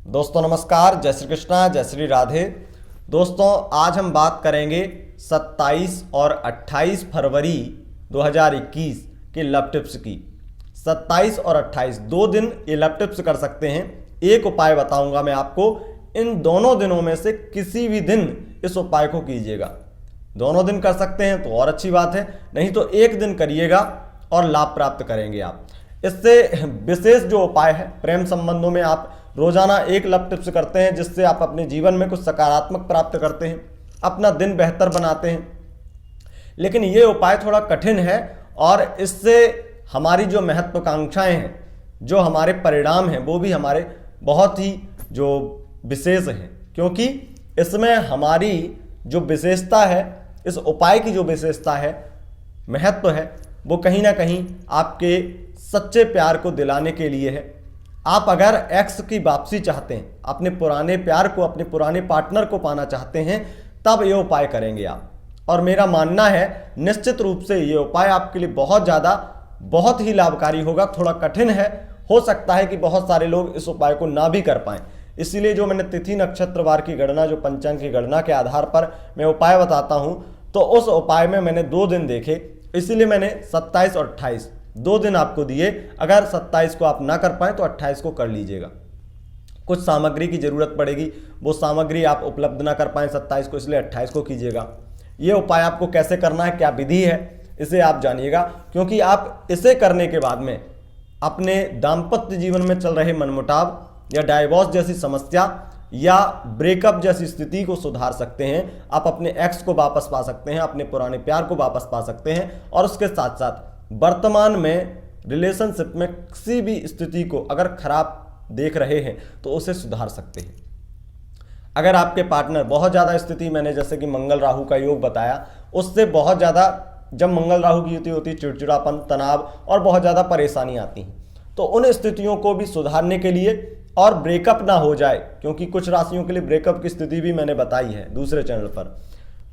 दोस्तों नमस्कार, जय श्री कृष्णा, जय श्री राधे। दोस्तों आज हम बात करेंगे 27 और 28 फरवरी 2021 के लव टिप्स की। 27 और 28 दो दिन ये लव टिप्स कर सकते हैं। एक उपाय बताऊंगा मैं आपको, इन दोनों दिनों में से किसी भी दिन इस उपाय को कीजिएगा। दोनों दिन कर सकते हैं तो और अच्छी बात है, नहीं तो एक दिन करिएगा और लाभ प्राप्त करेंगे आप। इससे विशेष जो उपाय है, प्रेम संबंधों में आप रोजाना एक लव टिप्स करते हैं जिससे आप अपने जीवन में कुछ सकारात्मक प्राप्त करते हैं, अपना दिन बेहतर बनाते हैं। लेकिन ये उपाय थोड़ा कठिन है और इससे हमारी जो महत्वाकांक्षाएं हैं, जो हमारे परिणाम हैं, वो भी हमारे बहुत ही जो विशेष हैं, क्योंकि इसमें हमारी जो विशेषता है, इस उपाय की जो विशेषता है, महत्व है, वो कहीं ना कहीं आपके सच्चे प्यार को दिलाने के लिए है। आप अगर एक्स की वापसी चाहते हैं, अपने पुराने प्यार को, अपने पुराने पार्टनर को पाना चाहते हैं, तब ये उपाय करेंगे आप। और मेरा मानना है निश्चित रूप से ये उपाय आपके लिए बहुत ही लाभकारी होगा। थोड़ा कठिन है, हो सकता है कि बहुत सारे लोग इस उपाय को ना भी कर पाएं। इसीलिए जो मैंने तिथि नक्षत्रवार की गणना, जो पंचांग की गणना के आधार पर मैं उपाय बताता हूं, तो उस उपाय में मैंने 2 दिन देखे, इसीलिए मैंने 27 और 28 2 दिन आपको दिए। अगर 27 को आप ना कर पाए तो 28 को कर लीजिएगा। कुछ सामग्री की जरूरत पड़ेगी, वो सामग्री आप उपलब्ध ना कर पाए 27 को, इसलिए 28 को कीजिएगा। ये उपाय आपको कैसे करना है, क्या विधि है, इसे आप जानिएगा, क्योंकि आप इसे करने के बाद में अपने दाम्पत्य जीवन में चल रहे मनमुटाव या डाइवोर्स जैसी समस्या या ब्रेकअप जैसी स्थिति को सुधार सकते हैं। आप अपने एक्स को वापस पा सकते हैं, अपने पुराने प्यार को वापस पा सकते हैं, और उसके साथ साथ वर्तमान में रिलेशनशिप में किसी भी स्थिति को अगर खराब देख रहे हैं तो उसे सुधार सकते हैं। अगर आपके पार्टनर बहुत ज़्यादा स्थिति, मैंने जैसे कि मंगल राहु का योग बताया, उससे बहुत ज़्यादा, जब मंगल राहु की युति होती है, चिड़चिड़ापन, तनाव और बहुत ज़्यादा परेशानी आती है, तो उन स्थितियों को भी सुधारने के लिए और ब्रेकअप ना हो जाए, क्योंकि कुछ राशियों के लिए ब्रेकअप की स्थिति भी मैंने बताई है दूसरे चैनल पर,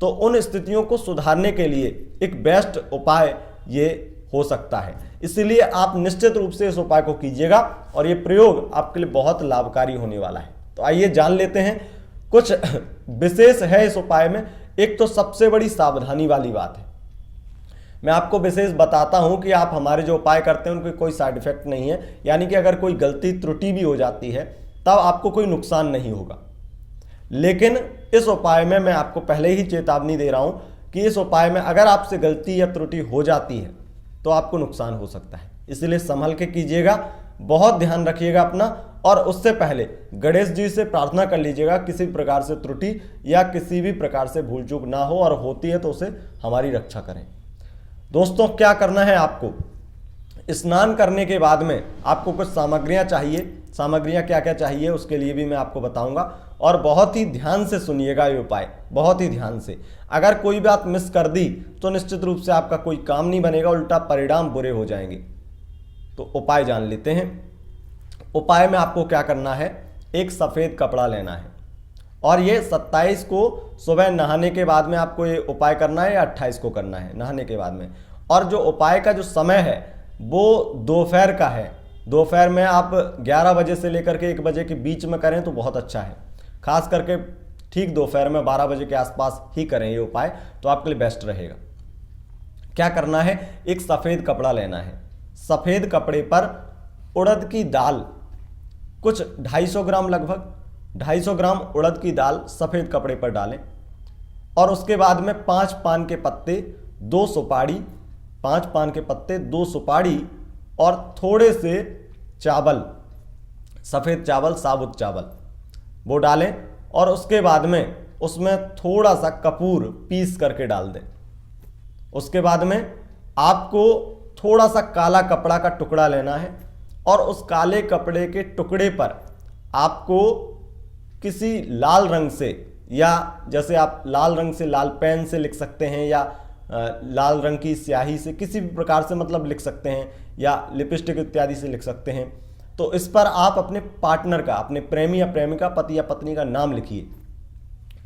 तो उन स्थितियों को सुधारने के लिए एक बेस्ट उपाय ये हो सकता है। इसलिए आप निश्चित रूप से इस उपाय को कीजिएगा और ये प्रयोग आपके लिए बहुत लाभकारी होने वाला है। तो आइए जान लेते हैं, कुछ विशेष है इस उपाय में। एक तो सबसे बड़ी सावधानी वाली बात है, मैं आपको विशेष बताता हूं कि आप हमारे जो उपाय करते हैं उनके कोई साइड इफेक्ट नहीं है, यानी कि अगर कोई गलती त्रुटि भी हो जाती है तब आपको कोई नुकसान नहीं होगा। लेकिन इस उपाय में मैं आपको पहले ही चेतावनी दे रहा हूं कि इस उपाय में अगर आपसे गलती या त्रुटि हो जाती है तो आपको नुकसान हो सकता है। इसलिए संभल के कीजिएगा, बहुत ध्यान रखिएगा अपना, और उससे पहले गणेश जी से प्रार्थना कर लीजिएगा किसी प्रकार से त्रुटि या किसी भी प्रकार से भूल चूक ना हो, और होती है तो उसे हमारी रक्षा करें। दोस्तों क्या करना है आपको, स्नान करने के बाद में आपको कुछ सामग्रियां चाहिए। सामग्रियां क्या क्या चाहिए उसके लिए भी मैं आपको बताऊंगा, और बहुत ही ध्यान से सुनिएगा ये उपाय, बहुत ही ध्यान से। अगर कोई बात मिस कर दी तो निश्चित रूप से आपका कोई काम नहीं बनेगा, उल्टा परिणाम बुरे हो जाएंगे। तो उपाय जान लेते हैं। उपाय में आपको क्या करना है, एक सफ़ेद कपड़ा लेना है, और ये 27 को सुबह नहाने के बाद में आपको ये उपाय करना है, या 28 को करना है नहाने के बाद में। और जो उपाय का जो समय है वो दोपहर का है। दोपहर में आप 11 बजे से लेकर के 1 बजे के बीच में करें तो बहुत अच्छा है। खास करके ठीक दोपहर में 12 बजे के आसपास ही करें ये उपाय, तो आपके लिए बेस्ट रहेगा। क्या करना है, एक सफ़ेद कपड़ा लेना है। सफ़ेद कपड़े पर उड़द की दाल, कुछ 250 ग्राम, लगभग 250 ग्राम उड़द की दाल सफ़ेद कपड़े पर डालें, और उसके बाद में 5 पान के पत्ते, 2 सुपारी, 5 पान के पत्ते, 2 सुपारी और थोड़े से चावल, सफ़ेद चावल, साबुत चावल, वो डालें। और उसके बाद में उसमें थोड़ा सा कपूर पीस करके डाल दें। उसके बाद में आपको थोड़ा सा काला कपड़ा का टुकड़ा लेना है, और उस काले कपड़े के टुकड़े पर आपको किसी लाल रंग से, या जैसे आप लाल रंग से, लाल पेन से लिख सकते हैं, या लाल रंग की स्याही से, किसी भी प्रकार से मतलब लिख सकते हैं, या लिपस्टिक इत्यादि से लिख सकते हैं। तो इस पर आप अपने पार्टनर का, अपने प्रेमी या प्रेमिका, पति या पत्नी का नाम लिखिए,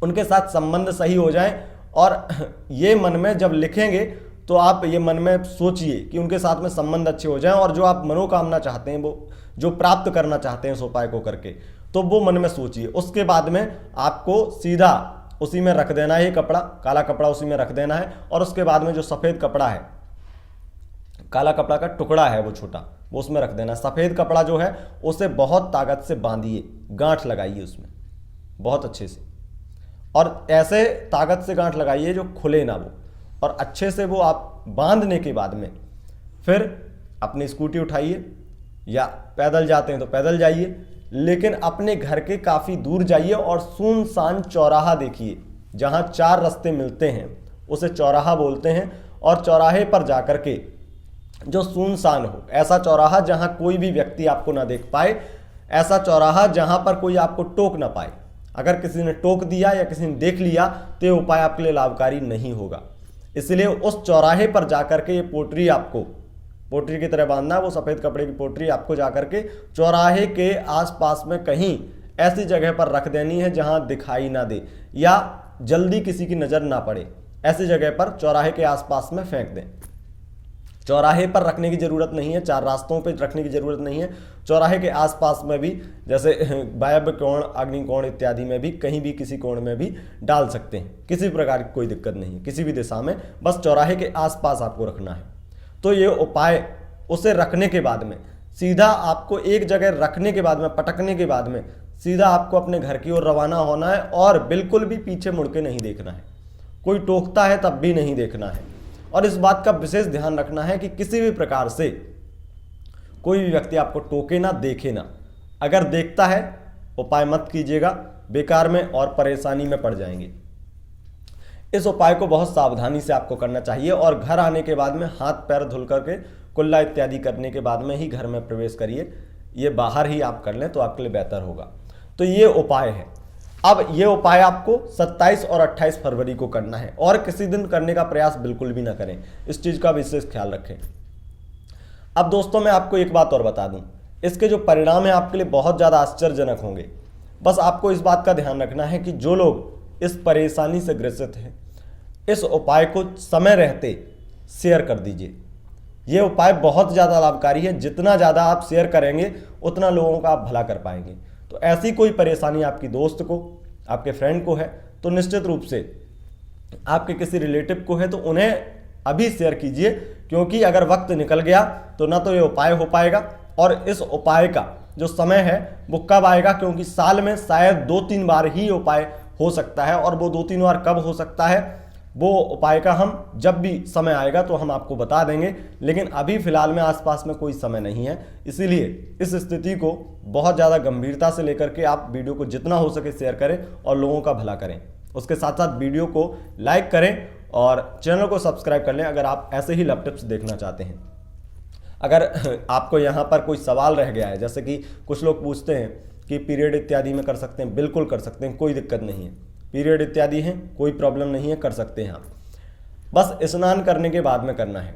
उनके साथ संबंध सही हो जाए। और ये मन में जब लिखेंगे तो आप ये मन में सोचिए कि उनके साथ में संबंध अच्छे हो जाएं, और जो आप मनोकामना चाहते हैं, वो जो प्राप्त करना चाहते हैं इस उपाय को करके, तो वो मन में सोचिए। उसके बाद में आपको सीधा उसी में रख देना है, कपड़ा, काला कपड़ा उसी में रख देना है। और उसके बाद में जो सफ़ेद कपड़ा है, काला कपड़ा का टुकड़ा है वो छोटा, वो उसमें रख देना। सफ़ेद कपड़ा जो है उसे बहुत ताकत से बांधिए, गांठ लगाइए उसमें बहुत अच्छे से, और ऐसे ताकत से गांठ लगाइए जो खुले ना वो। और अच्छे से वो आप बांधने के बाद में फिर अपनी स्कूटी उठाइए, या पैदल जाते हैं तो पैदल जाइए, लेकिन अपने घर के काफ़ी दूर जाइए और सुनसान चौराहा देखिए। जहाँ 4 रास्ते मिलते हैं उसे चौराहा बोलते हैं। और चौराहे पर जाकर के जो सुनसान हो, ऐसा चौराहा जहाँ कोई भी व्यक्ति आपको ना देख पाए, ऐसा चौराहा जहाँ पर कोई आपको टोक ना पाए। अगर किसी ने टोक दिया या किसी ने देख लिया तो ये उपाय आपके लिए लाभकारी नहीं होगा। इसलिए उस चौराहे पर जाकर के ये पोटरी आपको पोटरी की तरह बांधना है। वो सफ़ेद कपड़े की पोटरी आपको जाकर के चौराहे के आसपास में कहीं ऐसी जगह पर रख देनी है जहां दिखाई ना दे या जल्दी किसी की नज़र ना पड़े। ऐसी जगह पर चौराहे के आसपास में फेंक दें। चौराहे पर रखने की ज़रूरत नहीं है, 4 रास्तों पे रखने की ज़रूरत नहीं है। चौराहे के आसपास में भी, जैसे वायव्य कोण, अग्निकोण इत्यादि में भी, कहीं भी किसी कोण में भी डाल सकते हैं। किसी प्रकार की कोई दिक्कत नहीं है, किसी भी दिशा में, बस चौराहे के आसपास आपको रखना है। तो ये उपाय उसे रखने के बाद में सीधा आपको एक जगह रखने के बाद में, पटकने के बाद में सीधा आपको अपने घर की ओर रवाना होना है और बिल्कुल भी पीछे मुड़ के नहीं देखना है। कोई टोकता है तब भी नहीं देखना है। और इस बात का विशेष ध्यान रखना है कि किसी भी प्रकार से कोई भी व्यक्ति आपको टोके ना, देखे ना। अगर देखता है उपाय मत कीजिएगा, बेकार में और परेशानी में पड़ जाएंगे। इस उपाय को बहुत सावधानी से आपको करना चाहिए और घर आने के बाद में हाथ पैर धुल करके, कुल्ला इत्यादि करने के बाद में ही घर में प्रवेश करिए। ये बाहर ही आप कर लें तो आपके लिए बेहतर होगा। तो ये उपाय है। अब ये उपाय आपको 27 और 28 फरवरी को करना है और किसी दिन करने का प्रयास बिल्कुल भी ना करें। इस चीज़ का विशेष ख्याल रखें। अब दोस्तों मैं आपको एक बात और बता दूं, इसके जो परिणाम है आपके लिए बहुत ज़्यादा आश्चर्यजनक होंगे। बस आपको इस बात का ध्यान रखना है कि जो लोग इस परेशानी से ग्रसित हैं, इस उपाय को समय रहते शेयर कर दीजिए। ये उपाय बहुत ज़्यादा लाभकारी है। जितना ज़्यादा आप शेयर करेंगे उतना लोगों का आप भला कर पाएंगे। तो ऐसी कोई परेशानी आपकी दोस्त को, आपके फ्रेंड को है तो निश्चित रूप से आपके किसी रिलेटिव को है तो उन्हें अभी शेयर कीजिए, क्योंकि अगर वक्त निकल गया तो ना तो ये उपाय हो पाएगा और इस उपाय का जो समय है वो कब आएगा, क्योंकि साल में शायद 2-3 बार ही उपाय हो सकता है। और वो 2-3 बार कब हो सकता है वो उपाय का हम जब भी समय आएगा तो हम आपको बता देंगे, लेकिन अभी फिलहाल में आसपास में कोई समय नहीं है। इसीलिए इस स्थिति को बहुत ज़्यादा गंभीरता से लेकर के आप वीडियो को जितना हो सके शेयर करें और लोगों का भला करें। उसके साथ साथ वीडियो को लाइक करें और चैनल को सब्सक्राइब कर लें अगर आप ऐसे ही लव टिप्स देखना चाहते हैं। अगर आपको यहाँ पर कोई सवाल रह गया है, जैसे कि कुछ लोग पूछते हैं कि पीरियड इत्यादि में कर सकते हैं, बिल्कुल कर सकते हैं, कोई दिक्कत नहीं है। पीरियड इत्यादि हैं, कोई प्रॉब्लम नहीं है, कर सकते हैं आप। बस स्नान करने के बाद में करना है।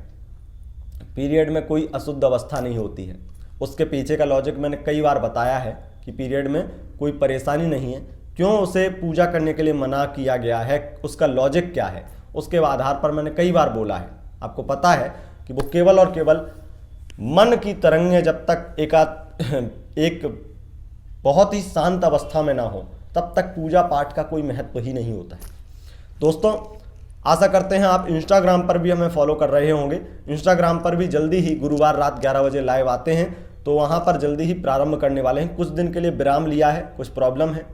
पीरियड में कोई अशुद्ध अवस्था नहीं होती है। उसके पीछे का लॉजिक मैंने कई बार बताया है कि पीरियड में कोई परेशानी नहीं है, क्यों उसे पूजा करने के लिए मना किया गया है, उसका लॉजिक क्या है, उसके आधार पर मैंने कई बार बोला है। आपको पता है कि वो केवल और केवल मन की तरंगें जब तक एक बहुत ही शांत अवस्था में ना हो तब तक पूजा पाठ का कोई महत्व ही नहीं होता है। दोस्तों आशा करते हैं आप इंस्टाग्राम पर भी हमें फॉलो कर रहे होंगे। इंस्टाग्राम पर भी जल्दी ही गुरुवार रात 11 बजे लाइव आते हैं, तो वहाँ पर जल्दी ही प्रारंभ करने वाले हैं। कुछ दिन के लिए विराम लिया है, कुछ प्रॉब्लम है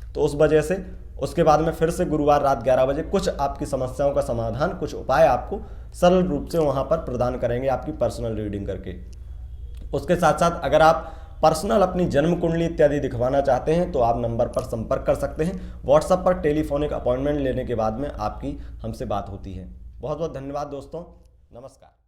तो उस वजह से। उसके बाद में फिर से गुरुवार रात 11 बजे कुछ आपकी समस्याओं का समाधान, कुछ उपाय आपको सरल रूप से वहाँ पर प्रदान करेंगे आपकी पर्सनल रीडिंग करके। उसके साथ साथ अगर आप पर्सनल अपनी जन्म कुंडली इत्यादि दिखवाना चाहते हैं तो आप नंबर पर संपर्क कर सकते हैं। व्हाट्सएप पर टेलीफोनिक अपॉइंटमेंट लेने के बाद में आपकी हमसे बात होती है। बहुत बहुत धन्यवाद दोस्तों, नमस्कार।